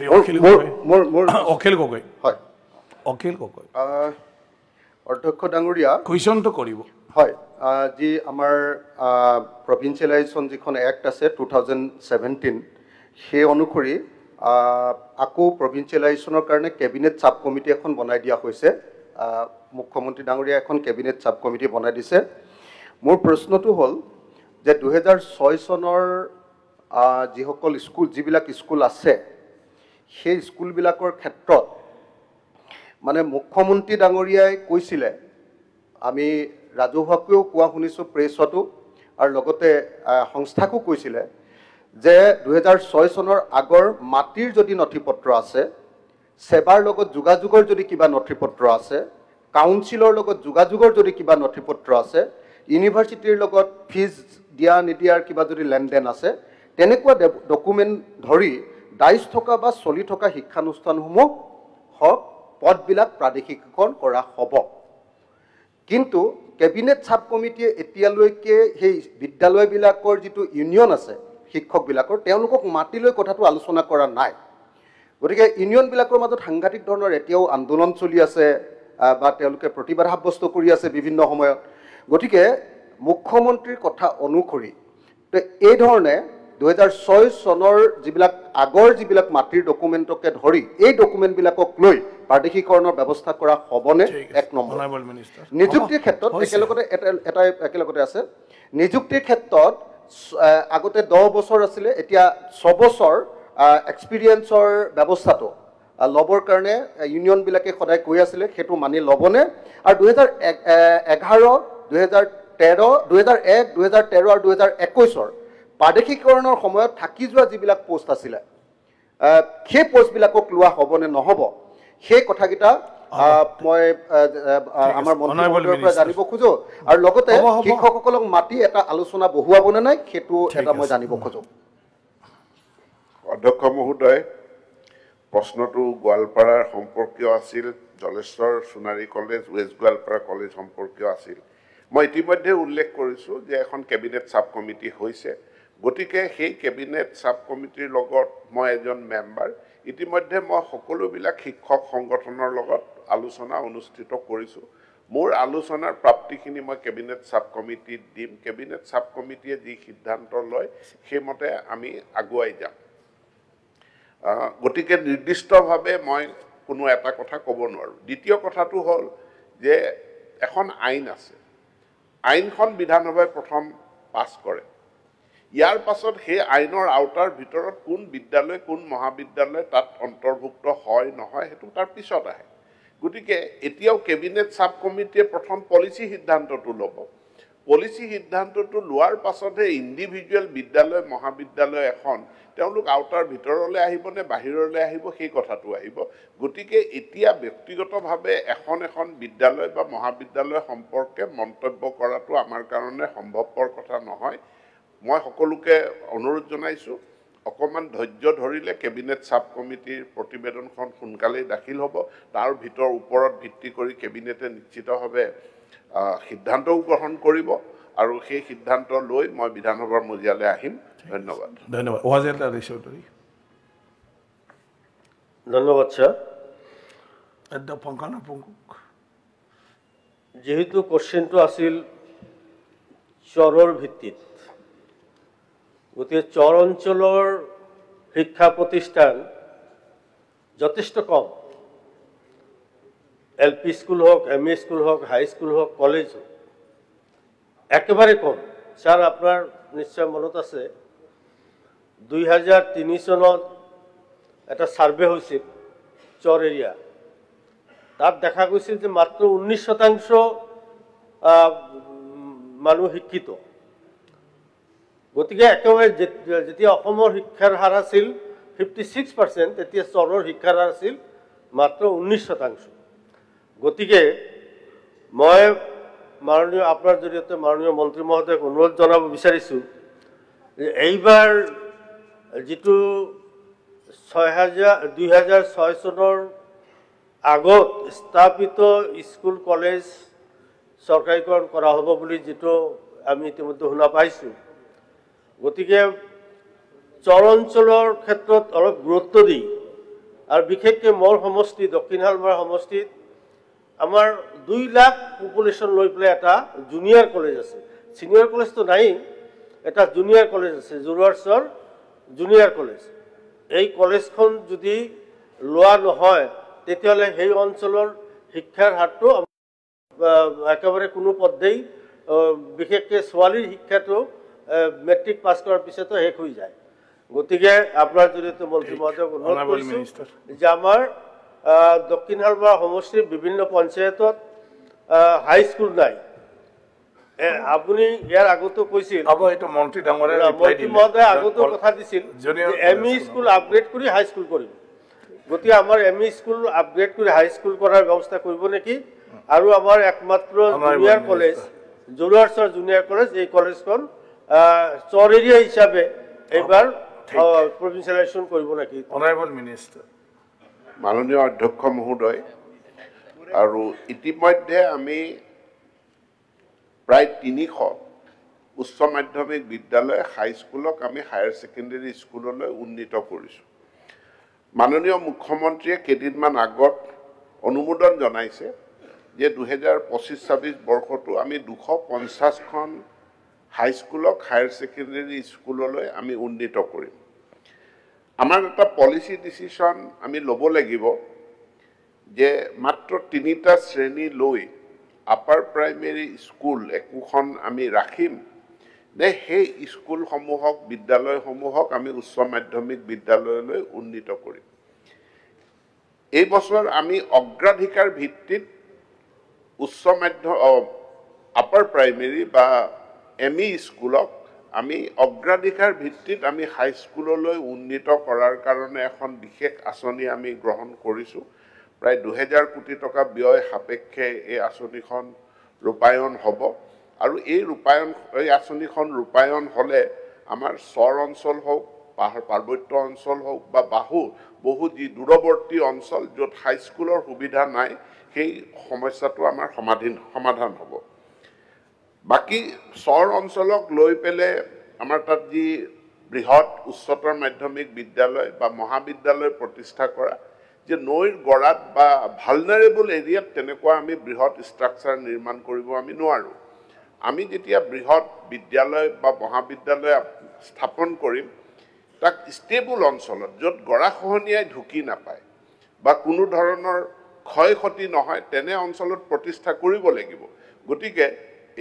অখিল গগৈ হয় অখিল গগৈ অধ্যক্ষ ডাঙৰীয়া কুৱেশ্যনটো কৰিব হয় যি আমাৰ প্ৰভিঞ্চিয়েলাইজেশ্যন যিখন এক্ট আছে 2017 সেই অনুসৰি আকৌ প্ৰভিঞ্চিয়েলাইজেশ্যনৰ কাৰণে কেবিনেট ছাব কমিটি এখন বনাই দিয়া হৈছে মুখ্যমন্ত্ৰী ডাঙৰীয়া এখন কেবিনেট ছাব কমিটি বনাই দিছে মোৰ প্ৰশ্নটো হ'ল যে 2006 চনৰ যিসকল যিবিলাক স্কুল আছে সেই স্কুলবিলাকৰ ক্ষেত্ৰত মানে মুখ্যমন্ত্ৰী ডাঙৰীয়াই কৈছিলে আমি ৰাজহুৱাকৈও কোৱা শুনিছোঁ প্ৰেছতো আৰু লগতে সংস্থাকো কৈছিলে যে 2006 চনৰ আগৰ মাটিৰ যদি নথিপত্ৰ আছে সেৱাৰ লগত যোগাযোগৰ যদি কিবা নথিপত্ৰ আছে কাউন্সিলৰ লগত যোগাযোগৰ যদি কিবা নথিপত্ৰ আছে ইউনিভাৰ্চিটিৰ লগত ফিজ দিয়া নিদিয়াৰ কিবা যদি লেনদেন আছে তেনেকুৱা ডকুমেণ্ট ধৰি দায়িত্ব থকা বা চলি থকা শিক্ষানুষ্ঠানসমূহ হওক পদবিলাক প্ৰাদেশিকীকৰণ কৰা হ'ব কিন্তু কেবিনেট ছাব কমিটিয়ে এতিয়ালৈকে সেই বিদ্যালয়বিলাকৰ যিটো ইউনিয়ন আছে শিক্ষকবিলাকৰ তেওঁলোকক মাতি লৈ কথাটো আলোচনা কৰা নাই গতিকে ইউনিয়নবিলাকৰ মাজত সাংঘাতিক ধৰণৰ এতিয়াও আন্দোলন চলি আছে বা তেওঁলোকে প্ৰতিবাদ সাব্যস্ত কৰি আছে বিভিন্ন সময়ত গতিকে মুখ্যমন্ত্ৰীৰ কথা অনুসৰি এই ধৰণে 2006 চনৰ যিবিলাক আগৰ যিবিলাক মাটিৰ ডকুমেণ্টকে ধৰি এই ডকুমেণ্টবিলাকক লৈ প্ৰাদেশিকৰণৰ ব্যৱস্থা কৰা হ'বনে এক নম্বৰ নিযুক্তিৰ ক্ষেত্ৰত একেলগতে আছে নিযুক্তিৰ ক্ষেত্ৰত আগতে 10 বছৰ আছিলে এতিয়া 6 বছৰ এক্সপিৰিয়েঞ্চৰ ব্যৱস্থাটো ল'বৰ কাৰণে ইউনিয়নবিলাকে সদায় কৈ আছিলে সেইটো মানি ল'বনে আৰু 2011 2001 2013 আৰু 2021 প্ৰাদেশিকৰণৰ সময়ত থাকি যোৱা যিবিলাক পোষ্ট আছিলে সেই পোষ্টবিলাকক লোৱা হ'বনে নহ'ব সেই কথাকেইটা মই আমাৰ মন্ত্ৰীমণ্ডলৰ পৰা জানিব খোজো আৰু লগতে শিক্ষকসকলক মাতি এটা আলোচনা বহুৱাবনে নাই সেইটো এটা মই জানিব খোজো অধ্যক্ষ মহোদয় প্ৰশ্নটো গোৱালপাৰাৰ সম্পৰ্কীয় আছিল Jaleswar Sonari college west Goalpara college সম্পৰ্কীয় আছিল মই ইতিমধ্যে উল্লেখ কৰিছোঁ যে এখন কেবিনেট ছাব কমিটি হৈছে গতিকে সেই কেবিনেট ছাব কমিটিৰ লগত মই এজন মেম্বাৰ ইতিমধ্যে মই সকলোবিলাক শিক্ষক সংগঠনৰ লগত আলোচনা অনুষ্ঠিত কৰিছোঁ মোৰ আলোচনাৰ প্ৰাপ্তিখিনি মই কেবিনেট ছাব কমিটিত দিম কেবিনেট ছাব কমিটিয়ে যি সিদ্ধান্ত লয় সেইমতে আমি আগুৱাই যাম গতিকে নিৰ্দিষ্টভাৱে মই কোনো এটা কথা ক'ব নোৱাৰোঁ দ্বিতীয় কথাটো হ'ল যে এখন আইন আছে আইনখন বিধানসভাই প্ৰথম পাছ কৰে ইয়াৰ পাছত সেই আইনৰ আওতাৰ ভিতৰত কোন বিদ্যালয় কোন মহাবিদ্যালয় তাত অন্তৰ্ভুক্ত হয় নহয় সেইটো তাৰ পিছত আহে গতিকে এতিয়াও কেবিনেট ছাব কমিটিয়ে প্ৰথম পলিচি সিদ্ধান্তটো ল'ব পলিচি সিদ্ধান্তটো লোৱাৰ পাছতহে ইণ্ডিভিজুৱেল বিদ্যালয় মহাবিদ্যালয় এখন তেওঁলোক আওতাৰ ভিতৰলৈ আহিবনে বাহিৰলৈ আহিব সেই কথাটো আহিব গতিকে এতিয়া ব্যক্তিগতভাৱে এখন বিদ্যালয় বা মহাবিদ্যালয় সম্পৰ্কে মন্তব্য কৰাটো আমাৰ কাৰণে সম্ভৱপৰ কথা নহয় মই সকলোকে অনুৰোধ জনাইছোঁ অকণমান ধৈৰ্য ধৰিলে কেবিনেট ছাব কমিটিৰ প্ৰতিবেদনখন সোনকালেই দাখিল হ'ব তাৰ ওপৰত ভিত্তি কৰি কেবিনেটে নিশ্চিতভাৱে সিদ্ধান্তও গ্ৰহণ কৰিব আৰু সেই সিদ্ধান্ত লৈ মই বিধানসভাৰ মজিয়ালৈ আহিম ধন্যবাদ ধন্যবাদ স্যাৰ যেহেতু কোশ্চেনটো আছিল চৰৰ ভিত্তিত গতিকে চৰ অঞ্চলৰ শিক্ষা প্ৰতিষ্ঠান যথেষ্ট কম LP স্কুল হোক ME স্কুল হোক হাই স্কুল হোক কলেজ হোক একেবাৰে কম স্যাৰ আপনাৰ নিশ্চয় মনত আছে 2003 চনত এটা সাৰ্ভে হৈছিল চৰ এৰিয়া তাত দেখা গৈছিল যে মাত্ৰ 19% মানুহ শিক্ষিত গতিকে একেবাৰে যেতিয়া অসমৰ শিক্ষাৰ হাৰ আছিল 56% তেতিয়া চৰৰ শিক্ষাৰ হাৰ আছিল মাত্ৰ 19% গতিকে মই মাননীয় আপোনাৰ জৰিয়তে মাননীয় মন্ত্ৰী মহোদয়ক অনুৰোধ জনাব বিচাৰিছোঁ যে এইবাৰ যিটো 2006 চনৰ আগত স্থাপিত স্কুল কলেজ চৰকাৰীকৰণ কৰা হ'ব বুলি যেটো আমি ইতিমধ্যে শুনা পাইছোঁ গতিকে চৰ অঞ্চলৰ ক্ষেত্ৰত অলপ গুৰুত্ব দি আৰু বিশেষকৈ মোৰ সমষ্টি দক্ষিণ শালমাৰা সমষ্টিত আমাৰ 2 লাখ পপুলেশ্যন লৈ পেলাই এটা জুনিয়ৰ কলেজ আছে ছিনিয়ৰ কলেজটো নাই এটা জুনিয়ৰ কলেজ আছে জুৰুৱাৰ্ছৰ জুনিয়ৰ কলেজ এই কলেজখন যদি লোৱা নহয় তেতিয়াহ'লে সেই অঞ্চলৰ শিক্ষাৰ হাৰটো একেবাৰে কোনো পদ্ধতি বিশেষকৈ ছোৱালীৰ শিক্ষাটো মেট্ৰিক পাছ কৰাৰ পিছতো শেষ হৈ যায় গতিকে আপোনাৰ জৰিয়তে মন্ত্ৰী মহোদয়ক অনুৰোধ কৰিছোঁ যে আমাৰ দক্ষিণ শালমাৰা সমষ্টিৰ বিভিন্ন পঞ্চায়তত হাইস্কুল নাই আপুনি ইয়াৰ আগতো কৈছিল মন্ত্ৰী ডাঙৰে মন্ত্ৰী মহোদয়ে আগতো কথা দিছিল এমই স্কুল আপগ্ৰেড কৰি হাইস্কুল কৰিব গতিকে আমাৰ এমই স্কুল আপগ্ৰেড কৰি হাইস্কুল কৰাৰ ব্যৱস্থা কৰিব নেকি আৰু আমাৰ একমাত্ৰ জুনিয়ৰ কলেজ জুৰুৱাৰ্ছৰ জুনিয়ৰ কলেজ এই কলেজখন চৰ এৰিয়া হিচাপে এইবাৰ প্ৰভিন্সিয়েলাইজেশ্যন কৰিব নেকি অনাৰেবল মিনিষ্টাৰ মাননীয় অধ্যক্ষ মহোদয় আৰু ইতিমধ্যে আমি প্ৰায় 300 উচ্চ মাধ্যমিক বিদ্যালয় হাইস্কুলক আমি হায়াৰ ছেকেণ্ডেৰী স্কুললৈ উন্নীত কৰিছোঁ মাননীয় মুখ্যমন্ত্ৰীয়ে কেইদিনমান আগত অনুমোদন জনাইছে যে 2025-26 বৰ্ষটো আমি 250খন হাইস্কুলক হায়াৰ ছেকেণ্ডেৰী স্কুললৈ আমি উন্নীত কৰিম আমাৰ এটা পলিচি ডিচিশ্যন আমি ল'ব লাগিব যে মাত্ৰ 3টা শ্ৰেণী লৈ আপাৰ প্ৰাইমেৰী স্কুল একোখন আমি ৰাখিম নে সেই স্কুলসমূহক বিদ্যালয়সমূহক আমি উচ্চ মাধ্যমিক বিদ্যালয়লৈ উন্নীত কৰিম এই বছৰ আমি অগ্ৰাধিকাৰ ভিত্তিত উচ্চ আপাৰ প্ৰাইমেৰী বা এমই স্কুলক আমি অগ্ৰাধিকাৰ ভিত্তিত আমি হাইস্কুললৈ উন্নীত কৰাৰ কাৰণে এখন বিশেষ আঁচনি আমি গ্ৰহণ কৰিছোঁ প্ৰায় 2000 কোটি টকা ব্যয় সাপেক্ষে এই আঁচনিখন ৰূপায়ণ হ'ব আৰু এই আঁচনিখন ৰূপায়ণ হ'লে আমাৰ চৰ অঞ্চল হওক পাৰ্বত্য অঞ্চল হওক বা বহু যি দূৰৱৰ্তী অঞ্চল য'ত হাইস্কুলৰ সুবিধা নাই সেই সমস্যাটো আমাৰ সমাধান হ'ব বাকি চৰ অঞ্চলক লৈ পেলাই আমাৰ তাত যি বৃহৎ উচ্চতৰ মাধ্যমিক বিদ্যালয় বা মহাবিদ্যালয় প্ৰতিষ্ঠা কৰা যে নৈৰ গৰাত বা ভালনাৰেবল এৰিয়াত তেনেকুৱা আমি বৃহৎ ষ্ট্ৰাকচাৰ নিৰ্মাণ কৰিব আমি নোৱাৰোঁ আমি যেতিয়া বৃহৎ বিদ্যালয় বা মহাবিদ্যালয় স্থাপন কৰিম তাক ষ্টেবল অঞ্চলত য'ত গৰাখহনীয়াই ঢুকি নাপায় বা কোনো ধৰণৰ ক্ষয় ক্ষতি নহয় তেনে অঞ্চলত প্ৰতিষ্ঠা কৰিব লাগিব গতিকে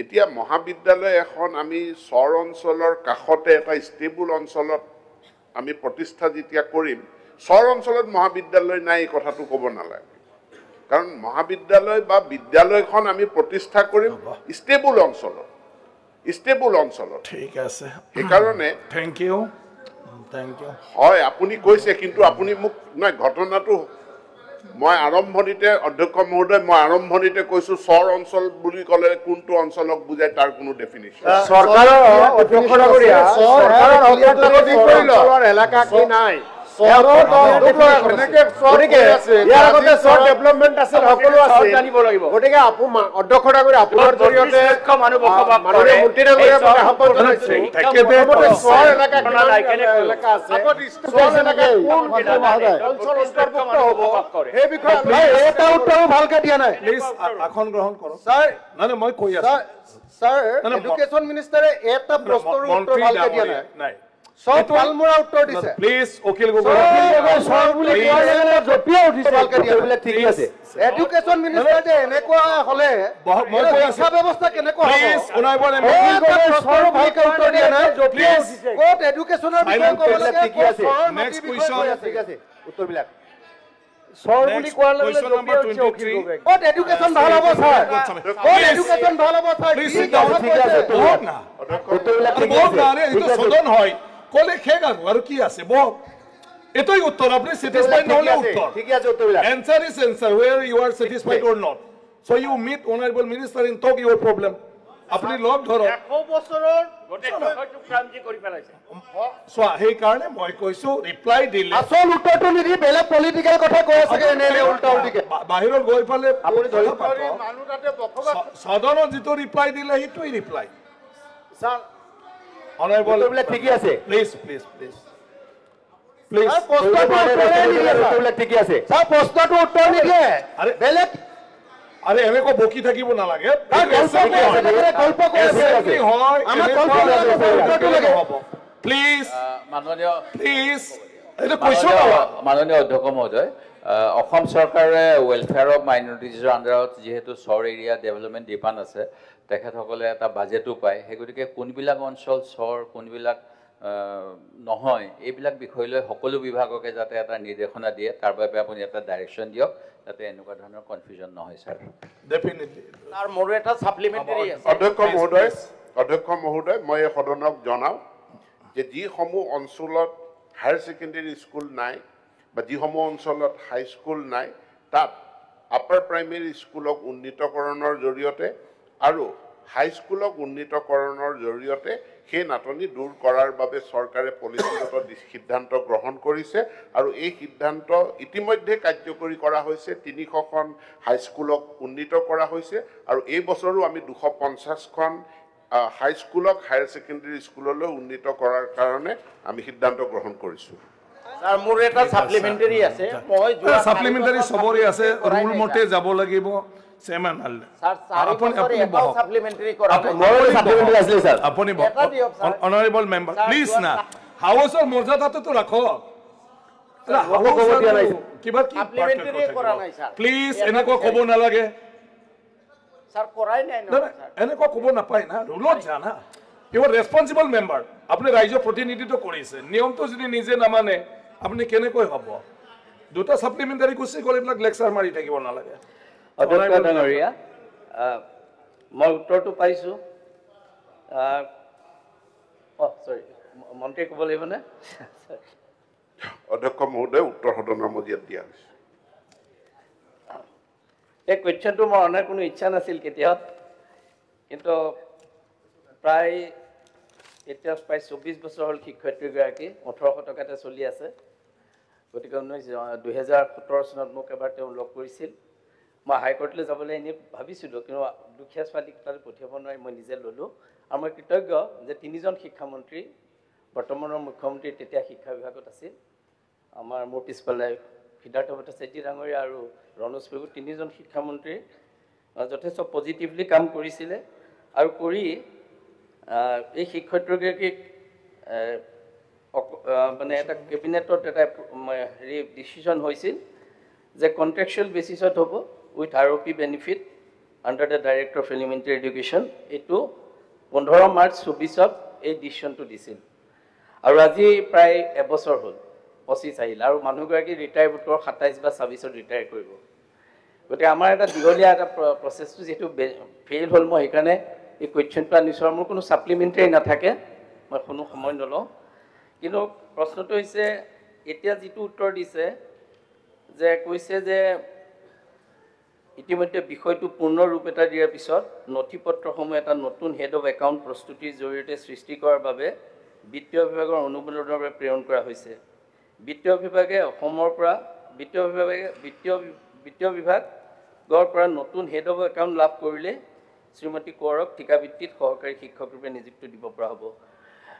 এতিয়া মহাবিদ্যালয় এখন আমি চৰ অঞ্চলৰ কাষতে এটা ষ্টেবল অঞ্চলত আমি প্ৰতিষ্ঠা যেতিয়া কৰিম চৰ অঞ্চলত মহাবিদ্যালয় নাই এই কথাটো ক'ব নালাগে কাৰণ মহাবিদ্যালয় বা বিদ্যালয়খন আমি প্ৰতিষ্ঠা কৰিম ষ্টেবল অঞ্চলত ঠিক আছে সেইকাৰণে থেংক ইউ হয় আপুনি কৈছে কিন্তু আপুনি মোক নাই ঘটনাটো মই আৰম্ভণিতে অধ্যক্ষ মহোদয় মই আৰম্ভণিতে কৈছোঁ চৰ অঞ্চল বুলি ক'লে কোনটো অঞ্চলক বুজায় তাৰ কোনো ডেফিনিশ্যন চৰকাৰৰ এলেকা কি নাই ভালকে দিয়া নাই প্লিজ আসন গ্ৰহণ কৰক স্যাৰ মানে মই কৈ আছো স্যাৰ এডুকেশন মিনিষ্টাৰে এটা প্ৰশ্নৰ উত্তৰ ভালকে দিয়া নাই সব পালমুৰা উত্তৰ দিছে প্লিজ অখিল গগৈ সৰ বুলি কোৱা জপিয়া উঠিছে ভালকে দিয়া বোলে ঠিক আছে এডুকেশন মিনিষ্টাৰ যে এনেকুৱা হলে মই কৈ আছো শিক্ষা ব্যৱস্থা কেনেকুৱা হ'ব প্লিজ অনাৰেবল অখিল গগৈ সৰ ভালকে উত্তৰ দিয়া নাই জপিয়া উঠিছে কোট এডুকেশনৰ বিষয়ে ক'ব লাগে ঠিক আছে নেক্সট কুৱেশ্যন ঠিক আছে উত্তৰবিলাক সৰ বুলি কোৱাৰ লগে লগে জপিয়া উঠিছে অখিল গগৈ কোট এডুকেশন ভাল হ'ব স্যাৰ কোট এডুকেশন ভাল হ'ব স্যাৰ প্লিজ ঠিক আছে বহুত না উত্তৰবিলাক ঠিক বহুত না আছে এইটো সদন হয় কলে খেগ আৰু কি আছে বক এটাই উত্তৰ আপনি স্যাটিসফাইড নহলে উত্তৰ ঠিক আছে উত্তৰবিলাক answer is answer whether you are satisfied or not so you meet honorable minister and talk your problem আপনি লগ ধৰক 100 বছৰৰ গোটেই বিষয়টো ক্ৰান্তি কৰি পেলাইছে সোৱা সেই কাৰণে মই কৈছো ৰিপ্লাই দিলে আসল উত্তৰটো নিদি বেলেগ পলিটিক্যাল কথা কৈ আছে এনে উল্টা উল্টিকে বাহিৰত গৈ পালে আপুনি ধৰি মানুহ তাতে বকবাস সদনত যিটো ৰিপ্লাই দিলে সেইটোই ৰিপ্লাই স্যাৰ honorable উত্তৰবিলাক ঠিকই আছে প্লিজ প্লিজ ঠিকে আছে ছাৰ প্ৰশ্নটো উত্তৰ নিদিয়ে আৰে বেলেগ আরে এনেকৈ বকি থাকিব নালাগে প্লিজ মাননীয় প্লিজ মাননীয় অধ্যক্ষ মহোদয় অসম চৰকাৰে ৱেলফেয়াৰ অফ মাইনৰিটিজৰ আণ্ডাৰত যিহেতু চৰ এৰিয়া ডেভেলপমেণ্ট ডিপাৰ্টমেণ্ট আছে তেখেতসকলে এটা বাজেটো পায় সেই গতিকে কোনবিলাক অঞ্চল চৰ কোনবিলাক নহয় এইবিলাক বিষয় লৈ সকলো বিভাগকে যাতে এটা নিৰ্দেশনা দিয়ে তাৰ বাবে আপুনি এটা ডাইৰেকশ্যন দিয়ক যাতে এনেকুৱা ধৰণৰ কনফিউজন নহয় ছাৰ ডেফিনেটলি তাৰ মোৰ এটা সাপ্লিমেন্টাৰী আছে অধ্যক্ষ মহোদয় মই এই সদনক জনাওঁ যে যিসমূহ অঞ্চলত হায়াৰ ছেকেণ্ডেৰী স্কুল নাই বা যিসমূহ অঞ্চলত হাইস্কুল নাই তাত আপাৰ প্ৰাইমেৰী স্কুলক উন্নীতকৰণৰ জৰিয়তে আৰু হাইস্কুলক উন্নীতকৰণৰ জৰিয়তে সেই নাটনি দূৰ কৰাৰ বাবে চৰকাৰে পলিচিগত সিদ্ধান্ত গ্ৰহণ কৰিছে আৰু এই সিদ্ধান্ত ইতিমধ্যে কাৰ্যকৰী কৰা হৈছে ৩০০খন হাইস্কুলক উন্নীত কৰা হৈছে আৰু এই বছৰো আমি ২৫০খন হাইস্কুলক হায়াৰ ছেকেণ্ডেৰী স্কুললৈ উন্নীত কৰাৰ কাৰণে আমি সিদ্ধান্ত গ্ৰহণ কৰিছোঁ ছাৰ মোৰ এটা সাপ্লিমেন্টাৰী আছে মই সাপ্লিমেন্টাৰী সবৰে আছে ৰুল মতে যাব লাগিব চেমান আল ছাৰ আপুনি এটা সাপ্লিমেন্টাৰী কৰা মোৰ সাপ্লিমেন্টাৰী আছে স্যাৰ আপুনি অনাৰেবল মেম্বাৰ প্লিজ না হাউসৰ মৰ্যাদাটো তো ৰাখক কিবা কি সাপ্লিমেন্টাৰী কৰা নাই ছাৰ প্লিজ এনেকৈ ক'ব নালাগে ছাৰ কৰাই নাই ন এনেকৈ ক'ব নাপায় না ৰুলত জানা ইউ আৰ ৰেসপন্সিবল মেম্বাৰ আপনি ৰাইজৰ প্ৰতিনিধিত্ব কৰিছে নিয়মটো যদি নিজে নামানে আপুনি কেনেকৈ হ'ব দুটা সাপ্লিমেন্টাৰী গুছি গ'লে এইবিলাক লেকচাৰ মাৰি থাকিব নালাগে অধ্যক্ষ ডাঙৰীয়া মই উত্তৰটো পাইছোঁ সৰি মন্ত্ৰী ক'ব লাগিবনে অধ্যক্ষ মহোদয় উত্তৰ সদনৰ মজিয়াত দিয়া হৈছে এই কুৱেশ্যনটো মোৰ অনাৰ কোনো ইচ্ছা নাছিল কেতিয়াও কিন্তু প্ৰায় এতিয়া প্ৰায় ২৪ বছৰ হ'ল শিক্ষয়িত্ৰীগৰাকী ১৮০০ টকাতে চলি আছে গতিকে ২০১৭ চনত মোক এবাৰ তেওঁ লগ কৰিছিল মই হাইকোৰ্টলৈ যাবলৈ এনেই ভাবিছিলোঁ কিন্তু দুখীয়া ছোৱালীক তালৈ পঠিয়াব নোৱাৰি মই নিজে ল'লোঁ আৰু মই কৃতজ্ঞ যে ৩জন শিক্ষামন্ত্ৰী বৰ্তমানৰ মুখ্যমন্ত্ৰী তেতিয়া শিক্ষা বিভাগত আছিল আমাৰ মোৰ পিছফালে সিদ্ধাৰ্থ ভট্টাচাৰ্য ডাঙৰীয়া আৰু ৰণোজ পেগু ৩জন শিক্ষামন্ত্ৰী যথেষ্ট পজিটিভলি কাম কৰিছিলে আৰু কৰি এই শিক্ষয়িত্ৰীগৰাকীক মানে এটা কেবিনেটত এটা হেৰি ডিচিশ্যন হৈছিল যে কণ্ট্ৰেকচুৱেল বেচিছত হ'ব with ROP benefit under the director of elementary education এইটো 15 মাৰ্চ ২৪ত এই ডিচিশ্যনটো দিছিল আৰু আজি প্ৰায় এবছৰ হ'ল 25 আহিল আৰু মানুহগৰাকী ৰিটায়াৰ বোটৰ 27 বা 26ত ৰিটায়াৰ কৰিব গতিকে আমাৰ এটা দীঘলীয়া এটা প্ৰচেছটো যিহেতু ফেইল হ'ল মই সেইকাৰণে এই কুৱেশ্যনটো আনিছোঁ আৰু মোৰ কোনো ছাপ্লিমেণ্টাৰী নাথাকে মই কোনো সময় নলওঁ কিন্তু প্ৰশ্নটো হৈছে এতিয়া যিটো উত্তৰ দিছে যে কৈছে যে ইতিমধ্যে বিষয়টো পূৰ্ণ ৰূপ এটা দিয়াৰ পিছত নথিপত্ৰসমূহ এটা নতুন হেড অফ একাউণ্ট প্ৰস্তুতিৰ জৰিয়তে সৃষ্টি কৰাৰ বাবে বিত্তীয় বিভাগৰ অনুমোদনৰ বাবে প্ৰেৰণ কৰা হৈছে বিত্তীয় বিভাগে অসমৰ পৰা বিত্তীয় বিভাগৰ পৰা নতুন হেড অফ একাউণ্ট লাভ কৰিলে শ্ৰীমতী কোঁৱৰক ঠিকাভিত্তিত সহকাৰী শিক্ষক ৰূপে নিযুক্তি দিব পৰা হ'ব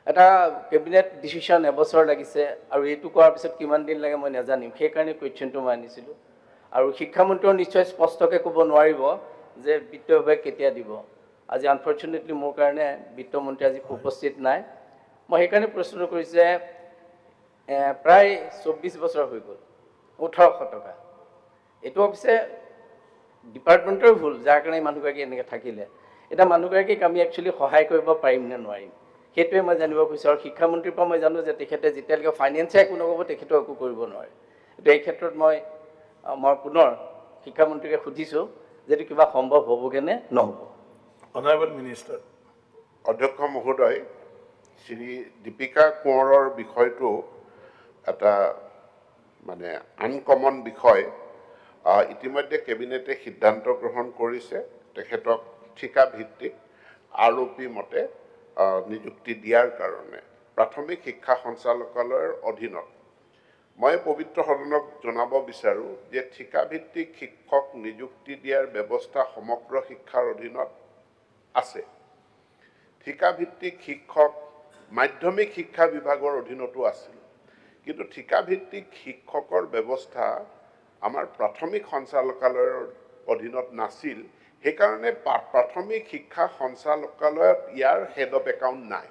এটা কেবিনেট ডিচিশ্যন এবছৰ লাগিছে আৰু এইটো কৰাৰ পিছত কিমান দিন লাগে মই নাজানিম সেইকাৰণে কুৱেশ্যনটো মই আনিছিলোঁ আৰু শিক্ষামন্ত্ৰীও নিশ্চয় স্পষ্টকৈ ক'ব নোৱাৰিব যে বিত্ত বিভাগ কেতিয়া দিব আজি আনফৰ্চুনেটলি মোৰ কাৰণে বিত্তমন্ত্ৰী আজি উপস্থিত নাই মই সেইকাৰণে প্ৰশ্ন কৰিছোঁ যে প্ৰায় ২৪ বছৰ হৈ গ'ল ১৮০০ টকা এইটো অৱশ্যে ডিপাৰ্টমেণ্টৰ ভুল যাৰ কাৰণে মানুহগৰাকী এনেকৈ থাকিলে এতিয়া মানুহগৰাকীক আমি একচুৱেলি সহায় কৰিব পাৰিম নে নোৱাৰিম সেইটোৱে মই জানিব বিচাৰোঁ আৰু শিক্ষামন্ত্ৰীৰ পৰা মই জানো যে তেখেতে যেতিয়ালৈকে ফাইনেন্সে একো নক'ব তেখেতেও একো কৰিব নোৱাৰে এতিয়া এই ক্ষেত্ৰত মই পুনৰ শিক্ষামন্ত্ৰীকে সুধিছোঁ যদি কিবা সম্ভৱ হ'বগৈনে নহ'ব অনাৰেবল মিনিষ্টাৰ অধ্যক্ষ মহোদয় শ্ৰী দীপিকা কোঁৱৰৰ বিষয়টো এটা মানে আনকমন বিষয় ইতিমধ্যে কেবিনেটে সিদ্ধান্ত গ্ৰহণ কৰিছে তেখেতক ঠিকাভিত্তিক ROP মতে নিযুক্তি দিয়াৰ কাৰণে প্ৰাথমিক শিক্ষা সঞ্চালকালয়ৰ অধীনত মই পবিত্ৰ সদনক জনাব বিচাৰোঁ যে ঠিকাভিত্তিক শিক্ষক নিযুক্তি দিয়াৰ ব্যৱস্থা সমগ্ৰ শিক্ষাৰ অধীনত আছে ঠিকাভিত্তিক শিক্ষক মাধ্যমিক শিক্ষা বিভাগৰ অধীনতো আছিল কিন্তু ঠিকাভিত্তিক শিক্ষকৰ ব্যৱস্থা আমাৰ প্ৰাথমিক সঞ্চালকালয়ৰ অধীনত নাছিল সেইকাৰণে প্ৰাথমিক শিক্ষা সঞ্চালকালয়ত ইয়াৰ হেড অফ একাউণ্ট নাই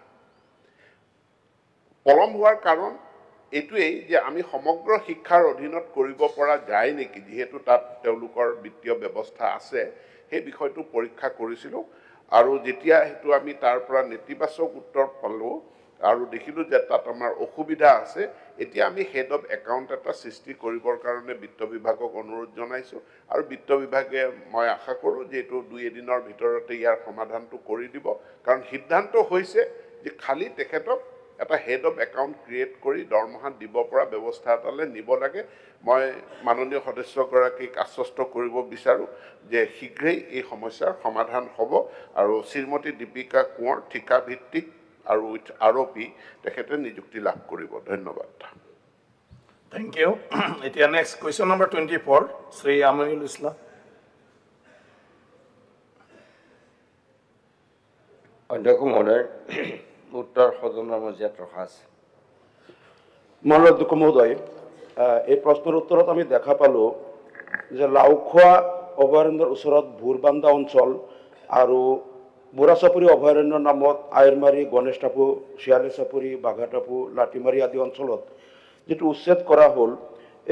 পলম হোৱাৰ কাৰণ এইটোৱেই যে আমি সমগ্ৰ শিক্ষাৰ অধীনত কৰিব পৰা যায় নেকি যিহেতু তাত তেওঁলোকৰ বিত্তীয় ব্যৱস্থা আছে সেই বিষয়টো পৰীক্ষা কৰিছিলোঁ আৰু যেতিয়া সেইটো আমি তাৰ পৰা নেতিবাচক উত্তৰ পালোঁ আৰু দেখিলোঁ যে তাত আমাৰ অসুবিধা আছে এতিয়া আমি হেড অফ একাউণ্ট এটা সৃষ্টি কৰিবৰ কাৰণে বিত্ত বিভাগক অনুৰোধ জনাইছোঁ আৰু বিত্ত বিভাগে মই আশা কৰোঁ যে এইটো 2 এদিনৰ ভিতৰতে ইয়াৰ সমাধানটো কৰি দিব কাৰণ সিদ্ধান্ত হৈছে যে খালি তেখেতক এটা হেড অফ একাউণ্ট ক্ৰিয়েট কৰি দৰমহা দিব পৰা ব্যৱস্থা এটালৈ নিব লাগে মই মাননীয় সদস্যগৰাকীক আশ্বস্ত কৰিব বিচাৰোঁ যে শীঘ্ৰেই এই সমস্যাৰ সমাধান হ'ব আৰু শ্ৰীমতী দীপিকা কোঁৱৰ ঠিকাভিত্তিক আৰু উইথ আৰপি তেখেতে নিযুক্তি লাভ কৰিব ধন্যবাদ Thank you. এতিয়া next question number 24, Sri Aminul Islam. অধ্যক্ষ মহোদয় উত্তৰ সদনৰ মজিয়াত ৰখা আছে মাননীয় অধ্যক্ষ মহোদয় এই প্ৰশ্নৰ উত্তৰত আমি দেখা পালোঁ যে লাওখোৱা অভয়াৰণ্যৰ ওচৰত ভুৰবান্ধা অঞ্চল আৰু বুঢ়াচাপৰি অভয়াৰণ্যৰ নামত আইৰমাৰী গণেশ টাপু শিয়ালি চাপৰি বাঘা টাপু লাটিমাৰী আদি অঞ্চলত যেটো উচ্ছেদ কৰা হ'ল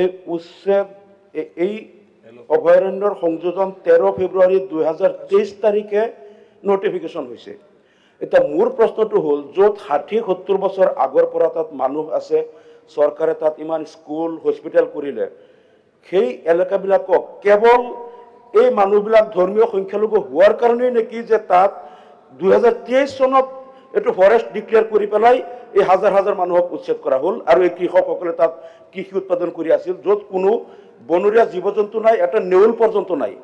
এই উচ্ছেদ এই অভয়াৰণ্যৰ সংযোজন 13 ফেব্ৰুৱাৰী 2023 তাৰিখে নোটিফিকেশ্যন হৈছে এটা মোৰ প্ৰশ্নটো হ'ল য'ত 60-70 বছৰ আগৰ পৰা তাত মানুহ আছে চৰকাৰে তাত ইমান স্কুল হস্পিটেল কৰিলে সেই এলেকাবিলাকক কেৱল এই মানুহবিলাক ধৰ্মীয় সংখ্যালঘু হোৱাৰ কাৰণেই নেকি যে তাত 2023 চনত এটো ফৰেষ্ট ডিক্লেয়াৰ কৰি পেলাই এই হাজাৰ হাজাৰ মানুহক উচ্ছেদ কৰা হ'ল আৰু এই কৃষকসকলে তাত কৃষি উৎপাদন কৰি আছিল য'ত কোনো বনৰীয়া জীৱ জন্তু নাই এটা নেউল পৰ্যন্ত নাই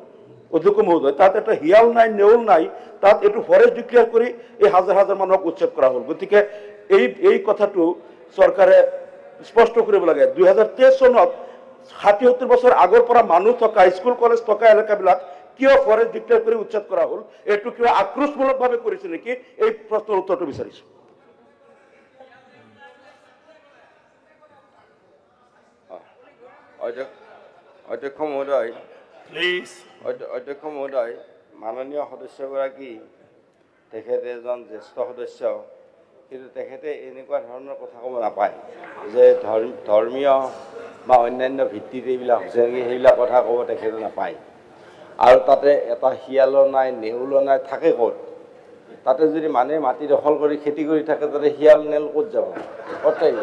অধ্যক্ষ মহোদয় তাত এটা হিয়াল নাই নেউল নাই তাত এটো ফৰেষ্ট ডিক্লেয়াৰ কৰি এই হাজাৰ হাজাৰ মানুহক উচ্ছেদ কৰা হ'ল গতিকে এই কথাটো চৰকাৰে স্পষ্ট কৰিব লাগে 2023 চনত 60-70 বছৰ আগৰ পৰা মানুহ থকা স্কুল কলেজ থকা এলেকাবিলাক কিয় ফৰেষ্ট ডিক্লেয়াৰ কৰি উচ্ছেদ কৰা হ'ল এটো কিয় আক্ৰোশমূলকভাৱে কৰিছে নেকি এই প্ৰশ্নৰ উত্তৰটো বিচাৰিছোঁ অধ্যক্ষ মহোদয় Please. অধ্যক্ষ মহোদয় মাননীয় সদস্যগৰাকী তেখেতে এজন জ্যেষ্ঠ সদস্য কিন্তু তেখেতে এনেকুৱা ধৰণৰ কথা ক'ব নাপায় যে ধৰ্মীয় বা অন্যান্য ভিত্তিত এইবিলাক হৈছে নেকি সেইবিলাক কথা ক'ব তেখেতে নাপায় আৰু তাতে এটা শিয়ালো নাই নেউলো নাই থাকে ক'ত তাতে যদি মানুহে মাটি দখল কৰি খেতি কৰি থাকে তাতে শিয়াল নেউল ক'ত যাব ক'ত আহিব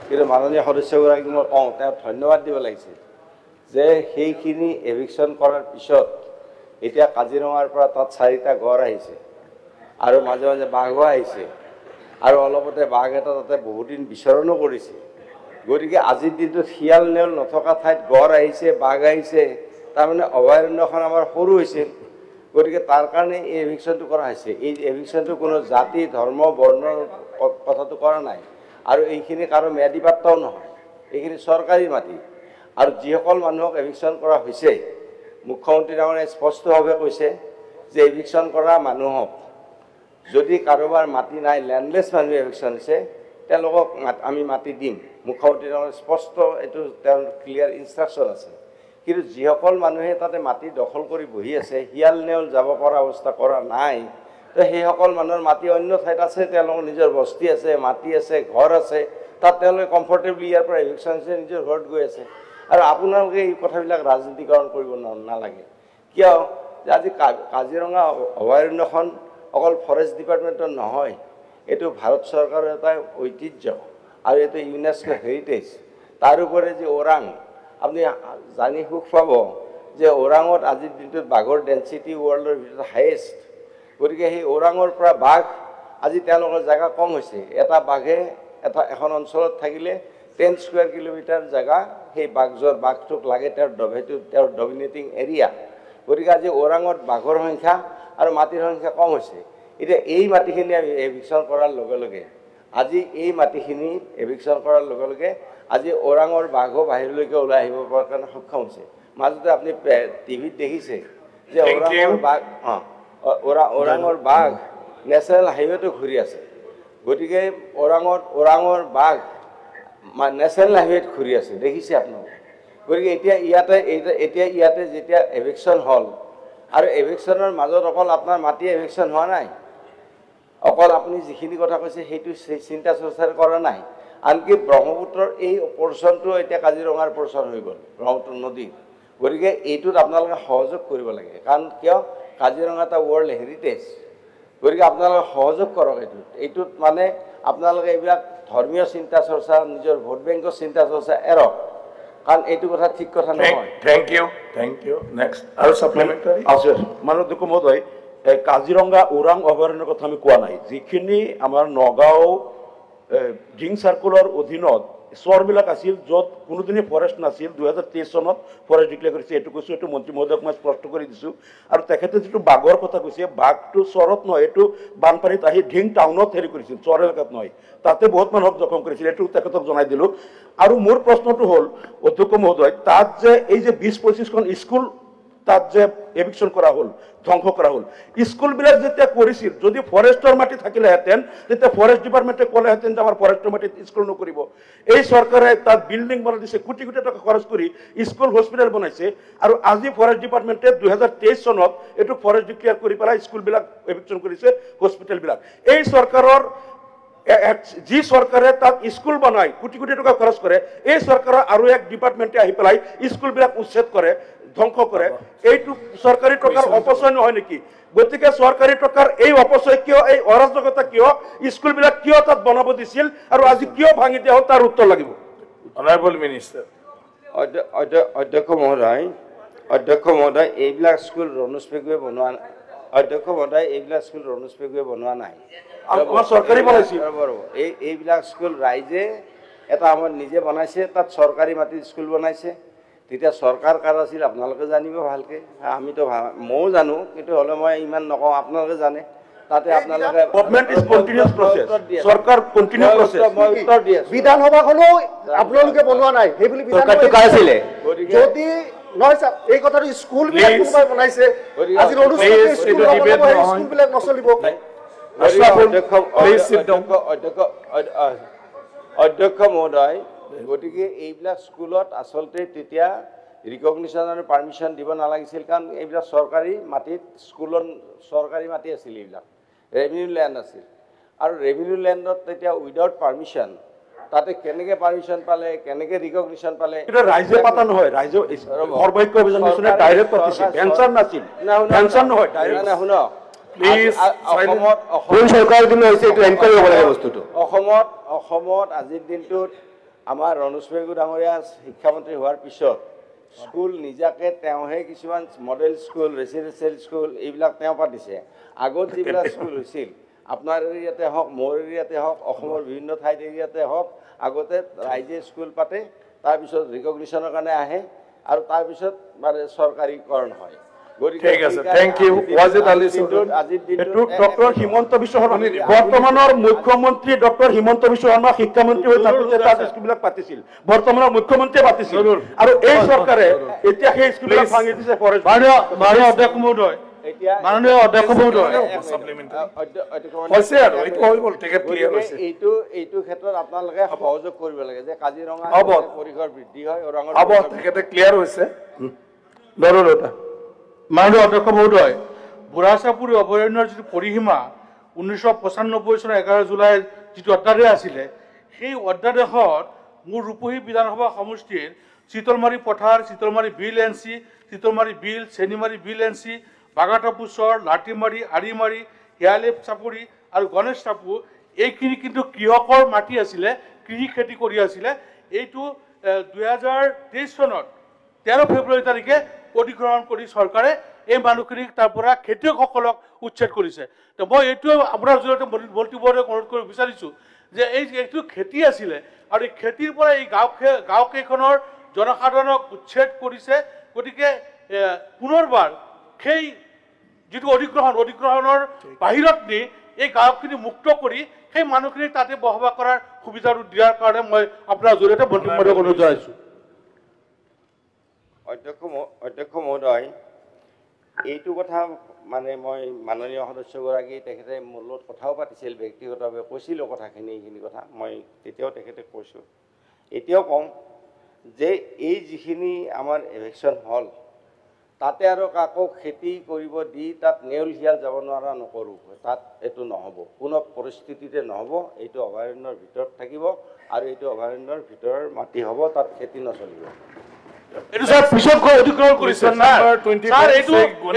কিন্তু মাননীয় সদস্যগৰাকীক মই কওঁ তেওঁ ধন্যবাদ দিব লাগিছিল যে সেইখিনি এভিকশ্যন কৰাৰ পিছত এতিয়া কাজিৰঙাৰ পৰা তাত 4টা গড় আহিছে আৰু মাজে মাজে বাঘো আহিছে আৰু অলপতে বাঘ এটা তাতে বহুদিন বিচৰণো কৰিছে গতিকে আজিৰ দিনটোত শিয়াল নেউল নথকা ঠাইত গড় আহিছে বাঘ আহিছে তাৰমানে অভয়াৰণ্যখন আমাৰ সৰু হৈছিল গতিকে তাৰ কাৰণে এই এভিকশ্যনটো কৰা হৈছে এই এভিকশ্যনটো কোনো জাতি ধৰ্ম বৰ্ণৰ কথাটো কৰা নাই আৰু এইখিনি কাৰো ম্যাদী পাত্তাও নহয় এইখিনি চৰকাৰী মাটি আৰু যিসকল মানুহক এভিকশ্যন কৰা হৈছে মুখ্যমন্ত্ৰী ডাঙৰীয়াই স্পষ্টভাৱে কৈছে যে এভিকশ্যন কৰা মানুহক যদি কাৰোবাৰ মাটি নাই ল্যান্ডলেছ মানুহ এভিকশ্যন হৈছে তেওঁলোকক আমি মাটি দিম মুখ্যমন্ত্ৰী ডাঙৰীয়াৰ স্পষ্ট এইটো তেওঁৰ ক্লিয়াৰ ইনষ্ট্ৰাকশ্যন আছে কিন্তু যিসকল মানুহে তাতে মাটি দখল কৰি বহি আছে হিয়াল নেউল যাব পৰা অৱস্থা কৰা নাই তো সেইসকল মানুহৰ মাটি অন্য ঠাইত আছে তেওঁলোকৰ নিজৰ বস্তি আছে মাটি আছে ঘৰ আছে তাত তেওঁলোকে কমফৰ্টেবলি ইয়াৰ পৰা এভিকশ্যন হৈছে নিজৰ ঘৰত গৈ আছে আৰু আপোনালোকে এই কথাবিলাক ৰাজনীতিকৰণ কৰিব নালাগে কিয় যে আজি কাজিৰঙা অভয়াৰণ্যখন অকল ফৰেষ্ট ডিপাৰ্টমেণ্টৰ নহয় এইটো ভাৰত চৰকাৰৰ এটা ঐতিহ্য আৰু এইটো ইউনেস্কো হেৰিটেজ তাৰোপৰি যে ওৰাং আপুনি জানি সুখ পাব যে ওৰাঙত আজিৰ দিনটোত বাঘৰ ডেঞ্চিটি ৱৰ্ল্ডৰ ভিতৰত হায়েষ্ট গতিকে সেই ওৰাঙৰ পৰা বাঘ আজি তেওঁলোকৰ জেগা কম হৈছে এটা বাঘে এখন অঞ্চলত থাকিলে 10 স্কুৱেৰ কিলোমিটাৰ জেগা সেই বাঘটোক লাগে তেওঁৰ ডমিনেটিং এৰিয়া গতিকে আজি ওৰাঙত বাঘৰ সংখ্যা আৰু মাটিৰ সংখ্যা কম হৈছে এতিয়া এই মাটিখিনি আমি এভিকশ্যন কৰাৰ লগে লগে আজি এই মাটিখিনি এভিকশ্যন কৰাৰ লগে লগে আজি ওৰাঙৰ বাঘো বাহিৰলৈকে ওলাই আহিব পৰাৰ কাৰণে সক্ষম হৈছে মাজতে আপুনি টিভিত দেখিছে যে ওৰাঙৰ বাঘ নেশ্যনেল হাইৱেটো ঘূৰি আছে গতিকে ওৰাঙৰ বাঘ নেশ্যনেল হাইৱেত ঘূৰি আছে দেখিছে আপোনালোকে গতিকে এতিয়া ইয়াতে যেতিয়া এভিকশ্যন হ'ল আৰু এভিকশ্যনৰ মাজত অকল আপোনাৰ মাটি এভিকশ্যন হোৱা নাই অকল আপুনি যিখিনি কথা কৈছে সেইটো চিন্তা চৰ্চা কৰা নাই আনকি ব্ৰহ্মপুত্ৰৰ এই পৰ্চনটো এতিয়া কাজিৰঙাৰ পৰ্চন হৈ গ'ল ব্ৰহ্মপুত্ৰ নদীৰ গতিকে এইটোত আপোনালোকে সহযোগ কৰিব লাগে কাৰণ কিয় কাজিৰঙা এটা ৱৰ্ল্ড হেৰিটেজ গতিকে আপোনালোকে সহযোগ কৰক এইটোত মানে আপোনালোকে এইবিলাক ধৰ্মীয় চিন্তা চৰ্চা নিজৰ ভোট বেংকৰ চিন্তা চৰ্চা এৰক কাৰণ এইটো কথা ঠিক কথা নহয় থ্যাংক ইউ নেক্সট আৰু সাপ্লিমেন্টাৰি আছে মাননীয় অধ্যক্ষ মহোদয় কাজিৰঙা ওৰাং অভয়াৰণ্যৰ কথা আমি কোৱা নাই যিখিনি আমাৰ নগাঁও জিং সাৰ্কুলৰ অধীনত চৰবিলাক আছিল য'ত কোনোদিনে ফৰেষ্ট নাছিল 2023 চনত ফৰেষ্ট ডিক্লেয়াৰ কৰিছে এইটো কৈছোঁ এইটো মন্ত্ৰী মহোদয়ক মই স্পষ্ট কৰি দিছোঁ আৰু তেখেতে যিটো বাঘৰ কথা কৈছে বাঘটো চৰত নহয় এইটো বানপানীত আহি ঢিং টাউনত হেৰি কৰিছিল চৰ এলেকাত নহয় তাতে বহুত মানুহক জখম কৰিছিল এইটো তেখেতক জনাই দিলোঁ আৰু মোৰ প্ৰশ্নটো হ'ল অধ্যক্ষ মহোদয় তাত যে এই যে 20-25খন স্কুল তাত যে এভিকশ্যন কৰা হ'ল ধ্বংস কৰা হ'ল স্কুলবিলাক যেতিয়া কৰিছিল যদি ফৰেষ্টৰ মাটি থাকিলেহেঁতেন তেতিয়া ফৰেষ্ট ডিপাৰ্টমেণ্টে ক'লেহেঁতেন যে আমাৰ ফৰেষ্টৰ মাটিত স্কুল নকৰিব এই চৰকাৰে তাত বিল্ডিং বনাই দিছে কোটি কোটি টকা খৰচ কৰি স্কুল হস্পিটেল বনাইছে আৰু আজি ফৰেষ্ট ডিপাৰ্টমেণ্টে 2023 চনত এইটো ফৰেষ্ট ডিক্লেয়াৰ কৰি পেলাই স্কুলবিলাক এভিকশ্যন কৰিছে হস্পিটেলবিলাক এই চৰকাৰৰ যি চৰকাৰে তাত স্কুল বনাই কোটি কোটি টকা খৰচ কৰে এই চৰকাৰৰ আৰু এক ডিপাৰ্টমেণ্টে আহি পেলাই স্কুলবিলাক উচ্ছেদ কৰে ধ্বংস কৰে এইটো চৰকাৰী টকাৰ অপচয় নহয় নেকি গতিকে চৰকাৰী টকাৰ এই অপচয় কিয় এই অৰাজকতা কিয় স্কুলবিলাক কিয় তাত বনাব দিছিল আৰু আজি কিয় ভাঙি দিয়া হ'ল তাৰ উত্তৰ লাগিব অনাৰেবল মিনিষ্টাৰ অধ্যক্ষ মহোদয় এইবিলাক স্কুল ৰনোজ পেগুৱে বনোৱা বনোৱা নাই আমাৰ চৰকাৰী বনাইছিল এইবিলাক স্কুল ৰাইজে এটা আমাৰ নিজে বনাইছে তাত চৰকাৰী মাটিত স্কুল বনাইছে তেতিয়া চৰকাৰ কাৰ আছিল আপোনালোকে জানিব ভালকে আমিতো ময়ো জানো কিন্তু হ'লে মই ইমান নকওঁ আপোনালোকে জানে তাতে আপোনালোকে গভৰ্ণমেণ্ট ইজ কণ্টিনিউছ প্ৰচেছ চৰকাৰ কণ্টিনিউ প্ৰচেছ মই উত্তৰ দি আছোঁ বিধানসভাখনো আপোনালোকে বনোৱা নাই সেই বুলি চৰকাৰটো কাৰ আছিলে যদি নহয় স্যাৰ এই কথাটো স্কুলবিলাক কোনোবাই বনাইছে আজি স্কুলবিলাক নচলিব অধ্যক্ষ মহোদয় গতিকে এইবিলাক স্কুলত আচলতে তেতিয়া ৰিকগনিশ্যন আৰু পাৰ্মিশ্যন দিব নালাগিছিল কাৰণ এইবিলাক চৰকাৰী মাটিত স্কুলত চৰকাৰী মাটি আছিল এইবিলাক ৰেভিনিউ লেণ্ড আছিল আৰু ৰেভিনিউ লেণ্ডত তেতিয়া উইদাউট পাৰ্মিশ্যন তাতে কেনেকৈ পাৰ্মিশ্যন পালে কেনেকৈ ৰিকগনিশ্যন পালে এটা ৰাইজে পাতা নহয় ৰাইজে সৰ্বৈক্য অভিযান মিছনে ডাইৰেক্ট পাতিছে ভেঞ্চাৰ নাছিল ভেঞ্চাৰ নহয় ডাইৰেক্ট শুনক অসমত আজিৰ দিনটোত আমাৰ ৰনোজ পেগু ডাঙৰীয়া শিক্ষামন্ত্ৰী হোৱাৰ পিছত স্কুল নিজাকে তেওঁহে কিছুমান মডেল স্কুল ৰেচিডেঞ্চিয়েল স্কুল এইবিলাক তেওঁ পাতিছে আগত যিবিলাক স্কুল হৈছিল আপোনাৰ এৰিয়াতে হওক মোৰ এৰিয়াতে হওক অসমৰ বিভিন্ন ঠাইত এৰিয়াতে হওক আগতে ৰাইজে স্কুল পাতে তাৰপিছত ৰিকগনিশ্যনৰ কাৰণে আহে আৰু তাৰপিছত মানে চৰকাৰীকৰণ হয় ঠিক আছে থ্যাংক ইউ ওয়াজিদ আলী এইটো ডক্টৰ হিমন্ত বিশ্ব শৰ্মা বৰ্তমানৰ মুখ্যমন্ত্ৰী ডক্টৰ হিমন্ত বিশ্ব শৰ্মা শিক্ষামন্ত্ৰী হৈ থাকোঁতে তাত স্কুলবিলাক পাতিছিল বৰ্তমানৰ মুখ্যমন্ত্ৰীয়ে পাতিছিল আৰু এই চৰকাৰে এতিয়া সেই স্কুলবিলাক ভাঙি দিছে ফৰেষ্ট মাননীয় অধ্যক্ষ মহোদয় মাননীয় অধ্যক্ষ মহোদয় এইটো ক্ষেত্ৰত আপোনালোকে সহযোগ কৰিব লাগে যে কাজিৰঙা পৰিসৰ বৃদ্ধি হয় ওৰাঙৰ তেখেতে ক্লিয়াৰ হৈছে মাননীয় অধ্যক্ষ মহোদয় বুঢ়াচাপুৰ অভয়াৰণ্যৰ যিটো পৰিসীমা 1995 চনৰ 11 জুলাইৰ যিটো অধ্যাদেশ আছিলে সেই অধ্যাদেশত মোৰ ৰূপহী বিধানসভা সমষ্টিৰ চিতলমাৰী পথাৰ চিতলমাৰী বিল এনচি চিতলমাৰী বিল চেনিমাৰী বিল এনচি বাগাটাপু চৰ লাটিমাৰী আৰিমাৰী হিয়ালেপ চাপৰি আৰু গণেশ চাপু এইখিনি কিন্তু কৃষকৰ মাটি আছিলে কৃষি খেতি কৰি আছিলে এইটো 2023 চনত 13 ফেব্ৰুৱাৰী তাৰিখে অধিগ্ৰহণ কৰি চৰকাৰে এই মানুহখিনিক তাৰ পৰা খেতিয়কসকলক উচ্ছেদ কৰিছে তো মই এইটো আপোনাৰ জৰিয়তে মন্ত্ৰী মহোদয়ক অনুৰোধ কৰিব বিচাৰিছোঁ যে এইটো খেতি আছিলে আৰু এই খেতিৰ পৰা এই গাঁওকেইখনৰ জনসাধাৰণক উচ্ছেদ কৰিছে গতিকে পুনৰবাৰ সেই যিটো অধিগ্ৰহণৰ বাহিৰত নি এই গাঁওখিনি মুক্ত কৰি সেই মানুহখিনিক তাতে বসবাস কৰাৰ সুবিধাটো দিয়াৰ কাৰণে মই আপোনাৰ জৰিয়তে মন্ত্ৰী মহোদয়ক অনুৰোধ জনাইছোঁ অধ্যক্ষ মহোদয় এইটো কথা মানে মই মাননীয় সদস্যগৰাকী তেখেতে মোৰ লগত কথাও পাতিছিল ব্যক্তিগতভাৱে কৈছিলোঁ কথাখিনি এইখিনি কথা মই তেতিয়াও তেখেতে কৈছোঁ এতিয়াও কওঁ যে এই যিখিনি আমাৰ ইলেকশ্যন হ'ল তাতে আৰু কাকো খেতি কৰিব দি তাত নেউল শিয়াল যাব নোৱাৰা নকৰোঁ, তাত এইটো নহ'ব, কোনো পৰিস্থিতিতে নহ'ব। এইটো অভয়াৰণ্যৰ ভিতৰত থাকিব আৰু এইটো অভয়াৰণ্যৰ ভিতৰৰ মাটি হ'ব, তাত খেতি নচলিব। এইটো স্যাৰ পিছত গৈ অধিগ্ৰহণ কৰিছে স্যাৰ,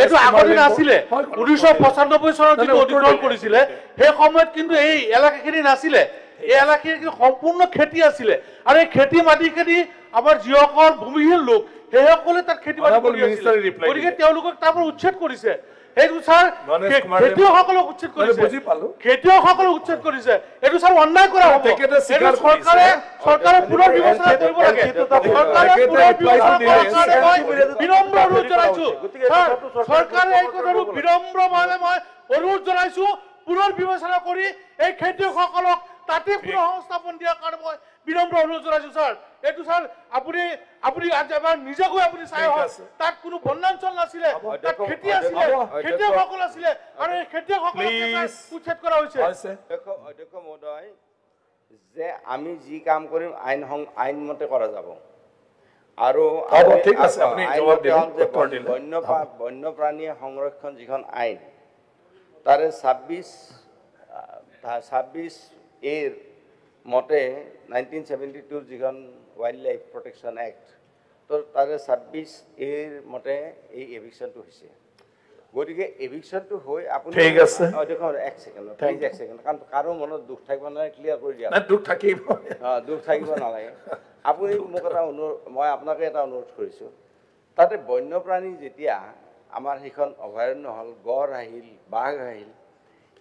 এইটো আগতে নাছিলে। 1995 চনত যিটো অধিগ্ৰহণ কৰিছিলে সেই সময়ত কিন্তু এই এলেকাখিনি নাছিলে, এই এলেকাখিনি কিন্তু সম্পূৰ্ণ খেতি আছিলে আৰু এই খেতি মাটিখিনি আমাৰ যিসকল ভূমিহীন লোক সেইসকলে তাত খেতি বাতি কৰি আছিলে, গতিকে তেওঁলোকক তাৰ পৰা উচ্ছেদ কৰিছে। এইটো স্যাৰ খেতিয়কসকলক উচ্ছেদ কৰিছে, খেতিয়কসকলক উচ্ছেদ কৰিছে, এইটো স্যাৰ অন্যায় কৰা হ'ব। চৰকাৰে পুনৰ বিবেচনা কৰিব লাগে, বিনম্ৰ অনুৰোধ জনাইছো চৰকাৰে এই কথাটো বিনম্ৰভাৱে মই অনুৰোধ জনাইছো পুনৰ বিবেচনা কৰি এই খেতিয়কসকলক তাতে পুনৰ সংস্থাপন দিয়াৰ কাৰণে মই বিনম্ৰ অনুৰোধ জনাইছো স্যাৰ। এইটো স্যাৰ আপুনি এবাৰ নিজে গৈ আপুনি চাই আহক, তাত কোনো বনাঞ্চল নাছিলে, তাত খেতি আছিলে, খেতিয়কসকল আছিলে আৰু এই খেতিয়কসকলক উচ্ছেদ কৰা হৈছে। অধ্যক্ষ মহোদয়, যে আমি যি কাম কৰিম আইনমতে কৰা যাব আৰু বন্যপ্ৰাণী সংৰক্ষণ যিখন আইন তাৰে 26A মতে 1972 যিখন ৱাইল্ড লাইফ প্ৰটেকশ্যন এক্ট, তো তাৰে 26A মতে এই এভিকশ্যনটো হৈছে। গতিকে এভিকশ্যনটো হৈ আপুনি এক ছেকেণ্ড কাৰণ কাৰো মনত দুখ থাকিব নালাগে, ক্লিয়াৰ কৰি দিয়া। দুখ থাকিব নালাগে। আপুনি মোক এটা মই আপোনাকে এটা অনুৰোধ কৰিছোঁ, তাতে বন্যপ্ৰাণী যেতিয়া আমাৰ সেইখন অভয়াৰণ্য হ'ল, গড় আহিল, বাঘ আহিল,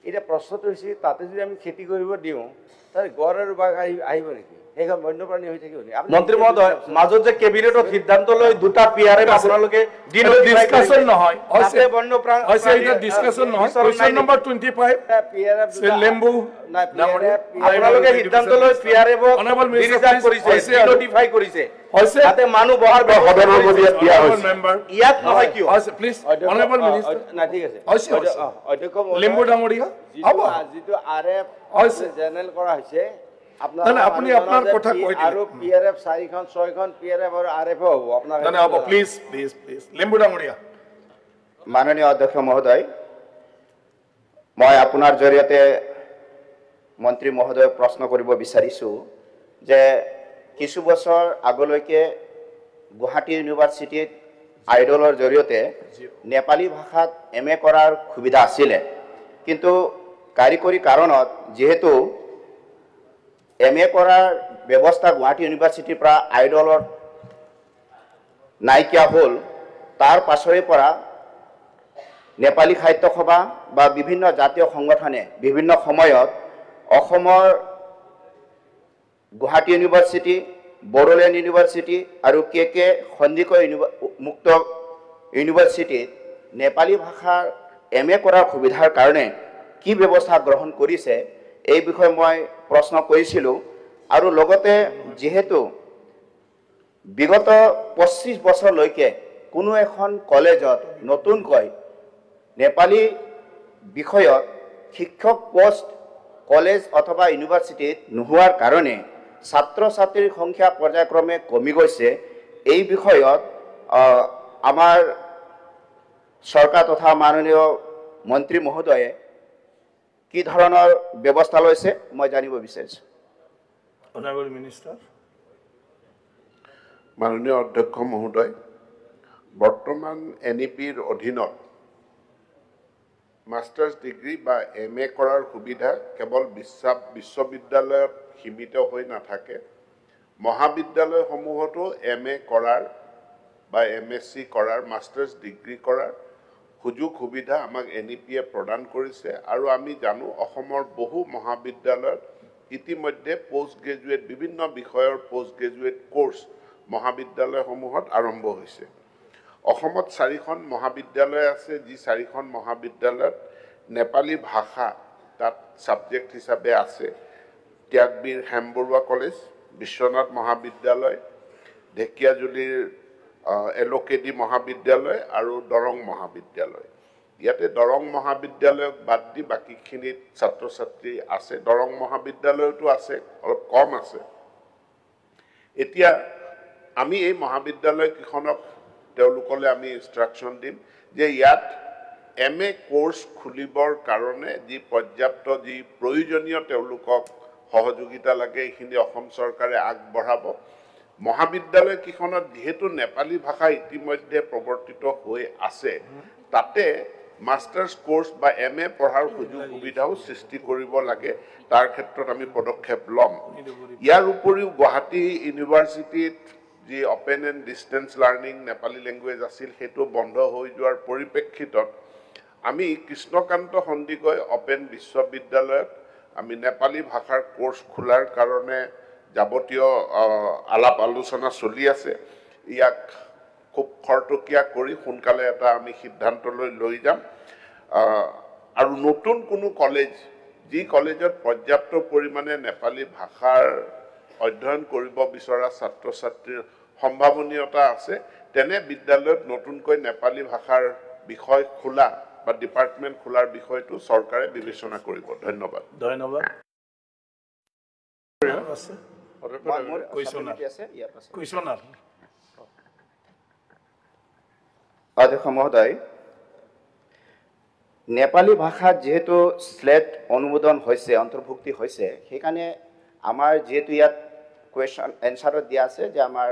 এতিয়া প্ৰশ্নটো হৈছে তাতে যদি আমি খেতি কৰিব দিওঁ তাতে গড় আৰু বাঘ আহিব নেকি? সেইখন বন্যপ্ৰাণী হৈ থাকিব নেকি? মন্ত্ৰী মহোদয়, মাজত যে কেবিনেটত সিদ্ধান্ত লৈ দুটা পিয়াৰে আপোনালোকে ডিসকাশন নহয়, তাতে বন্যপ্ৰাণী হৈছে এটা ডিসকাশন নহয়। কোৱেশ্চন নম্বৰ 25 লেম্বু আপোনালোকে সিদ্ধান্ত লৈ পিয়াৰেবক ৰিজাৰ্ভ কৰিছে, নোটিফাই কৰিছে, তাতে মানুহ বহাৰ ইয়াত নহয় কিয়? প্লিজ অনাৰেবল মিনিষ্টাৰ, না ঠিক আছে অধ্যক্ষ লেম্বু ডাঙৰীয়া যিটো RF জেনেৰেল কৰা হৈছে আপুনি আপোনাৰ কথা কৈ দিলে আৰু PRF 4খন 6খন PRF আৰু RF হ'ব আপোনাৰ হ'ব। প্লিজ প্লিজ প্লিজ লেম্বু ডাঙৰীয়া। মাননীয় অধ্যক্ষ মহোদয়, মই আপোনাৰ জৰিয়তে মন্ত্ৰী মহোদয়ক প্ৰশ্ন কৰিব বিচাৰিছোঁ যে কিছু বছৰ আগলৈকে গুৱাহাটী ইউনিভাৰ্চিটিত আইডলৰ জৰিয়তে নেপালী ভাষাত MA কৰাৰ সুবিধা আছিলে, কিন্তু কাৰিকৰী কাৰণত যিহেতু MA কৰাৰ ব্যৱস্থা গুৱাহাটী ইউনিভাৰ্চিটিৰ পৰা আইডলত নাইকিয়া হ'ল, তাৰ পাছৰে পৰা নেপালী সাহিত্য সভা বা বিভিন্ন জাতীয় সংগঠনে বিভিন্ন সময়ত অসমৰ গুৱাহাটী ইউনিভাৰ্চিটি, বড়োলেণ্ড ইউনিভাৰ্চিটি আৰু কে সন্দিকৈ মুক্ত ইউনিভাৰ্চিটিত নেপালী ভাষাৰ MA কৰাৰ সুবিধাৰ কাৰণে কি ব্যৱস্থা গ্ৰহণ কৰিছে এই বিষয়ে মই প্ৰশ্ন কৰিছিলোঁ। আৰু লগতে যিহেতু বিগত 25 বছৰলৈকে কোনো এখন কলেজত নতুনকৈ নেপালী বিষয়ত শিক্ষক পোষ্ট কলেজ অথবা ইউনিভাৰ্চিটিত নোহোৱাৰ কাৰণে ছাত্ৰ ছাত্ৰীৰ সংখ্যা পৰ্যায়ক্ৰমে কমি গৈছে। এই বিষয়ত আমাৰ চৰকাৰ তথা মাননীয় মন্ত্ৰী মহোদয়ে কি ধৰণৰ ব্যৱস্থা লৈছে মই জানিব বিচাৰিছোঁ। Honourable minister. মাননীয় অধ্যক্ষ মহোদয়, বৰ্তমান NEPৰ অধীনত মাষ্টাৰ্ছ ডিগ্ৰী বা MA কৰাৰ সুবিধা কেৱল বিশ্ববিদ্যালয়ত সীমিত হৈ নাথাকে, মহাবিদ্যালয়সমূহতো MA কৰাৰ বা MSc কৰাৰ, মাষ্টাৰ্ছ ডিগ্ৰী কৰাৰ সুযোগ সুবিধা আমাক NEPয়ে প্ৰদান কৰিছে। আৰু আমি জানো অসমৰ বহু মহাবিদ্যালয়ত ইতিমধ্যে পোষ্ট গ্ৰেজুৱেট বিভিন্ন বিষয়ৰ পোষ্ট গ্ৰেজুৱেট কোৰ্চ মহাবিদ্যালয়সমূহত আৰম্ভ হৈছে। অসমত 4খন মহাবিদ্যালয় আছে, যি 4খন মহাবিদ্যালয়ত নেপালী ভাষা তাত ছাবজেক্ট হিচাপে আছে। ত্যাগবীৰ হেমবৰুৱা কলেজ, বিশ্বনাথ মহাবিদ্যালয়, ঢেকিয়াজুলিৰ LOKD মহাবিদ্যালয় আৰু দৰং মহাবিদ্যালয়। ইয়াতে দৰং মহাবিদ্যালয়ক বাদ দি বাকীখিনিত ছাত্ৰ ছাত্ৰী আছে। দৰং মহাবিদ্যালয়তো আছে, অলপ কম আছে। এতিয়া আমি এই মহাবিদ্যালয়কেইখনক তেওঁলোকলৈ আমি ইনষ্ট্ৰাকশ্যন দিম যে ইয়াত MA কোৰ্চ খুলিবৰ কাৰণে যি পৰ্যাপ্ত যি প্ৰয়োজনীয় তেওঁলোকক সহযোগিতা লাগে এইখিনি অসম চৰকাৰে আগবঢ়াব মহাবিদ্যালয়কেইখনত যেহেতু নেপালী ভাষা ইতিমধ্যে প্ৰৱৰ্তিত হৈ আছে তাতে মাষ্টাৰ্ছ কোৰ্চ বা MA পঢ়াৰ সুযোগ সুবিধাও সৃষ্টি কৰিব লাগে তাৰ ক্ষেত্ৰত আমি পদক্ষেপ ল'ম ইয়াৰ উপৰিও গুৱাহাটী ইউনিভাৰ্চিটিত যি open and distance learning Nepali language আছিল সেইটো বন্ধ হৈ যোৱাৰ পৰিপ্ৰেক্ষিতত আমি কৃষ্ণকান্ত সন্দিকৈ অপেন বিশ্ববিদ্যালয়ত আমি নেপালী ভাষাৰ কোৰ্চ খোলাৰ কাৰণে যাৱতীয় আলাপ আলোচনা চলি আছে ইয়াক খুব খৰতকীয়া কৰি সোনকালে এটা আমি সিদ্ধান্তলৈ লৈ যাম আৰু নতুন কোনো কলেজ যি কলেজত পৰ্যাপ্ত পৰিমাণে নেপালী ভাষাৰ অধ্যয়ন কৰিব বিচৰা ছাত্ৰ ছাত্ৰীৰ সম্ভাৱনীয়তা আছে তেনে বিদ্যালয়ত নতুনকৈ নেপালী ভাষাৰ বিষয় খোলা বা ডিপাৰ্টমেণ্ট খোলাৰ বিষয়টো চৰকাৰে বিবেচনা কৰিব ধন্যবাদ ধন্যবাদ অধ্যক্ষ মহোদয় নেপালী ভাষাত যেহেতু স্লেট অনুমোদন হৈছে অন্তৰ্ভুক্তি হৈছে সেইকাৰণে আমাৰ যেহেতু ইয়াত কুৱেশ্যন এনচাৰত দিয়া আছে যে আমাৰ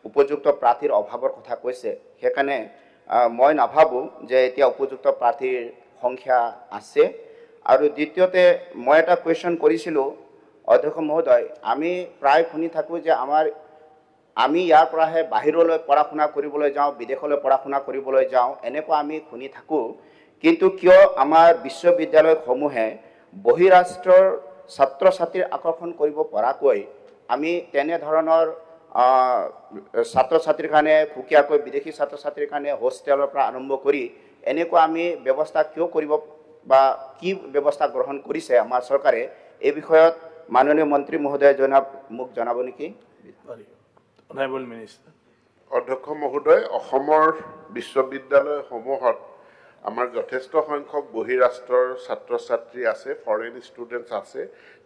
উপযুক্ত প্ৰাৰ্থীৰ অভাৱৰ কথা কৈছে সেইকাৰণে মই নাভাবোঁ যে এতিয়া উপযুক্ত প্ৰাৰ্থীৰ সংখ্যা আছে আৰু দ্বিতীয়তে মই এটা কুৱেশ্যন কৰিছিলোঁ অধ্যক্ষ মহোদয় আমি প্ৰায় শুনি থাকোঁ যে আমি ইয়াৰ পৰাহে বাহিৰলৈ পঢ়া শুনা কৰিবলৈ যাওঁ বিদেশলৈ পঢ়া শুনা কৰিবলৈ যাওঁ এনেকুৱা আমি শুনি থাকোঁ কিন্তু কিয় আমাৰ বিশ্ববিদ্যালয়সমূহে বহিৰাষ্ট্ৰৰ ছাত্ৰ ছাত্ৰীৰ আকৰ্ষণ কৰিব পৰাকৈ আমি তেনেধৰণৰ ছাত্ৰ ছাত্ৰীৰ কাৰণে সুকীয়াকৈ বিদেশী ছাত্ৰ ছাত্ৰীৰ কাৰণে হোষ্টেলৰ পৰা আৰম্ভ কৰি এনেকুৱা আমি ব্যৱস্থা কিয় কৰিব বা কি ব্যৱস্থা গ্ৰহণ কৰিছে আমাৰ চৰকাৰে এই বিষয়ত মাননীয় মন্ত্ৰী মহোদয় মোক জনাব নেকি অধ্যক্ষ মহোদয় অসমৰ বিশ্ববিদ্যালয়সমূহত আমাৰ যথেষ্ট সংখ্যক বহিৰাষ্ট্ৰৰ ছাত্ৰ ছাত্ৰী আছে ফৰেন ষ্টুডেণ্টছ আছে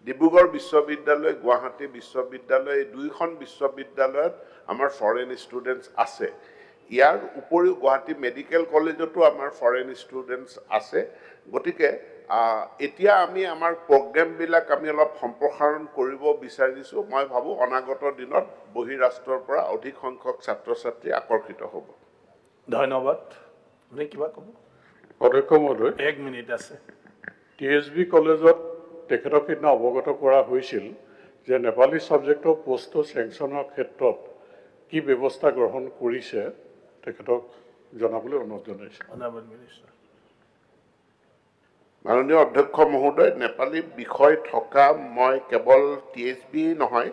ডিব্ৰুগড় বিশ্ববিদ্যালয় গুৱাহাটী বিশ্ববিদ্যালয় এই দুইখন বিশ্ববিদ্যালয়ত আমাৰ ফৰেন ষ্টুডেণ্টছ আছে ইয়াৰ উপৰিও গুৱাহাটী মেডিকেল কলেজতো আমাৰ ফৰেন ষ্টুডেণ্টছ আছে গতিকে এতিয়া আমি আমাৰ প্ৰগ্ৰেমবিলাক আমি অলপ সম্প্ৰসাৰণ কৰিব বিচাৰিছোঁ মই ভাবোঁ অনাগত দিনত বহিৰাষ্ট্ৰৰ পৰা অধিক সংখ্যক ছাত্ৰ ছাত্ৰী আকৰ্ষিত হ'ব ধন্যবাদ আপুনি কিবা ক'ব অধ্যক্ষ মহোদয় 1 মিনিট আছে TSB কলেজত তেখেতক সিদিনা অৱগত কৰা হৈছিল যে নেপালী ছাবজেক্টৰ পোষ্ট চেংচনৰ ক্ষেত্ৰত কি ব্যৱস্থা গ্ৰহণ কৰিছে তেখেতক জনাবলৈ অনুৰোধ জনাইছোঁ মাননীয় অধ্যক্ষ মহোদয় নেপালী বিষয় থকা মই কেৱল TSB নহয়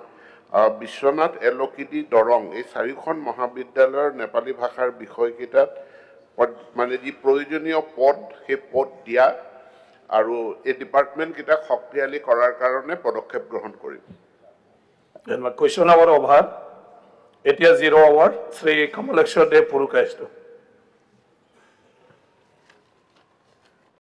বিশ্বনাথ LOKD দৰং এই চাৰিখন মহাবিদ্যালয়ৰ নেপালী ভাষাৰ বিষয়কেইটাত মানে যি প্ৰয়োজনীয় পদ সেই পদ দিয়া আৰু এই ডিপাৰ্টমেণ্টকেইটাক শক্তিশালী কৰাৰ কাৰণে পদক্ষেপ গ্ৰহণ কৰিম কুৱেশ্যন আৱাৰ অভাৰ এতিয়া 0 আৱাৰ শ্ৰী কমলেশ্বৰ দেৱ পুৰকাইষ্ট